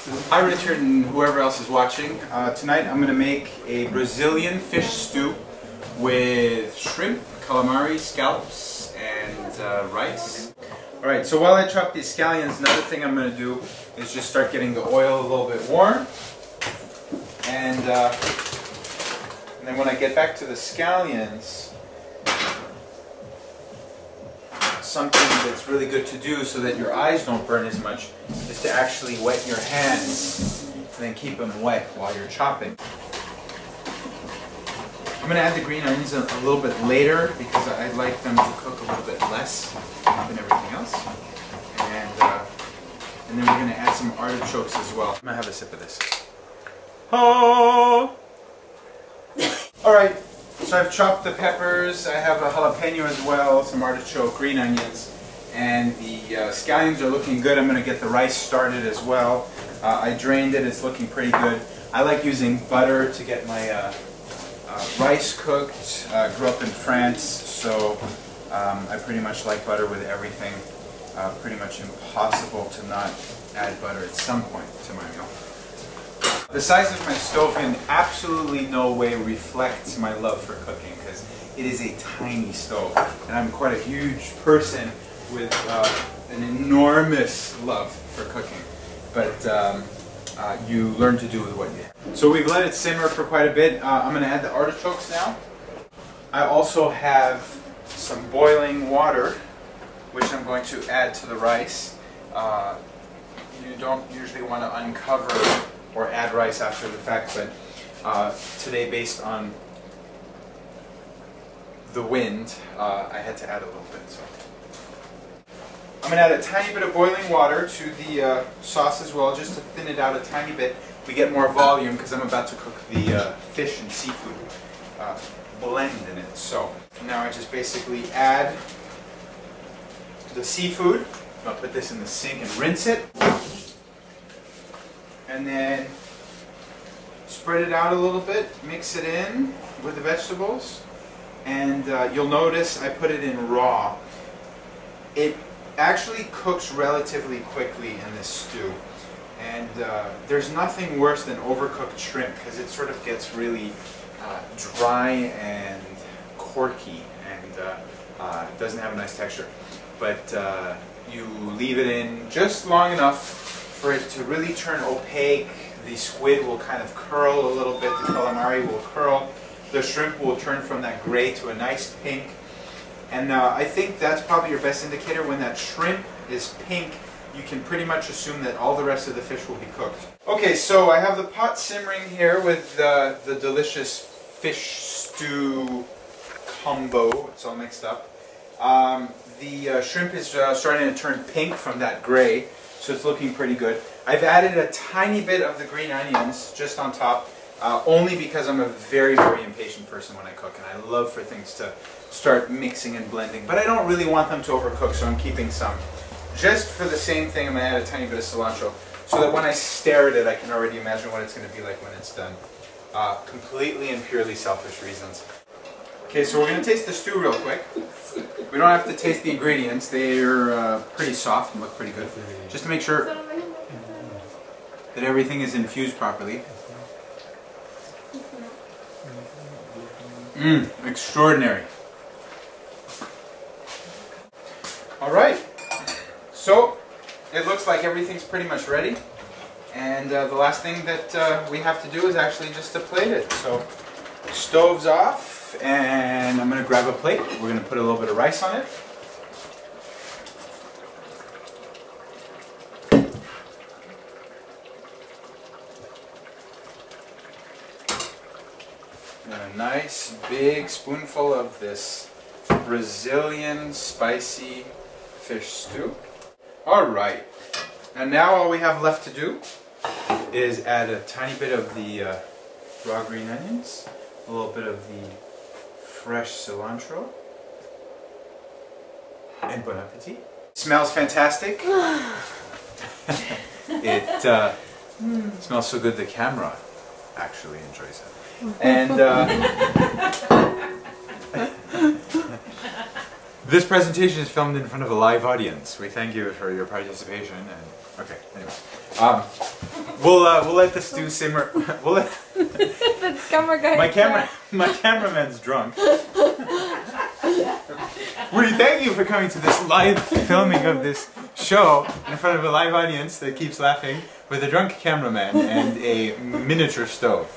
Hi Richard and whoever else is watching. Tonight I'm going to make a Brazilian fish stew with shrimp, calamari, scallops, and rice. Alright, so while I chop these scallions, another thing I'm going to do is just start getting the oil a little bit warm. And then when I get back to the scallions, something that's really good to do so that your eyes don't burn as much is to actually wet your hands and then keep them wet while you're chopping. I'm going to add the green onions a little bit later because I like them to cook a little bit less than everything else. And then we're going to add some artichokes as well. I'm going to have a sip of this. Oh! Alright, so I've chopped the peppers, I have a jalapeno as well, some artichoke, green onions, and the scallions are looking good. I'm going to get the rice started as well. I drained it, it's looking pretty good. I like using butter to get my rice cooked. Grew up in France, so I pretty much like butter with everything. Pretty much impossible to not add butter at some point to my meal. The size of my stove in absolutely no way reflects my love for cooking because it is a tiny stove and I'm quite a huge person with an enormous love for cooking, but you learn to do with what you have. So we've let it simmer for quite a bit. I'm going to add the artichokes now. I also have some boiling water which I'm going to add to the rice. You don't usually want to uncover or add rice after the fact, but today, based on the wind, I had to add a little bit. So I'm going to add a tiny bit of boiling water to the sauce as well, just to thin it out a tiny bit. We get more volume because I'm about to cook the fish and seafood blend in it. So now I just basically add the seafood. I'll put this in the sink and rinse it. And then spread it out a little bit, mix it in with the vegetables, and you'll notice I put it in raw. It actually cooks relatively quickly in this stew, and there's nothing worse than overcooked shrimp because it sort of gets really dry and corky and doesn't have a nice texture. But you leave it in just long enough for it to really turn opaque. The squid will kind of curl a little bit, the calamari will curl, the shrimp will turn from that gray to a nice pink. And I think that's probably your best indicator. When that shrimp is pink, you can pretty much assume that all the rest of the fish will be cooked. Okay, so I have the pot simmering here with the delicious fish stew combo. It's all mixed up. The shrimp is starting to turn pink from that gray, so it's looking pretty good. I've added a tiny bit of the green onions just on top, only because I'm a very, very impatient person when I cook, and I love for things to start mixing and blending. But I don't really want them to overcook, so I'm keeping some. Just for the same thing, I'm going to add a tiny bit of cilantro, so that when I stare at it, I can already imagine what it's going to be like when it's done. Completely and purely selfish reasons. Okay, so we're going to taste the stew real quick. We don't have to taste the ingredients. They're pretty soft and look pretty good. Just to make sure that everything is infused properly. Extraordinary. Alright, so it looks like everything's pretty much ready. And the last thing that we have to do is actually just to plate it. So, stove's off. And I'm going to grab a plate. We're going to put a little bit of rice on it. And a nice big spoonful of this Brazilian spicy fish stew. Alright. And now all we have left to do is add a tiny bit of the raw green onions, a little bit of the fresh cilantro, and bon appetit. Smells fantastic. It smells so good the camera actually enjoys it. And this presentation is filmed in front of a live audience. We thank you for your participation. And okay, anyway. We'll let the stew simmer. We'll let The camera guy. my cameraman's drunk. We thank you for coming to this live filming of this show in front of a live audience that keeps laughing with a drunk cameraman and a miniature stove.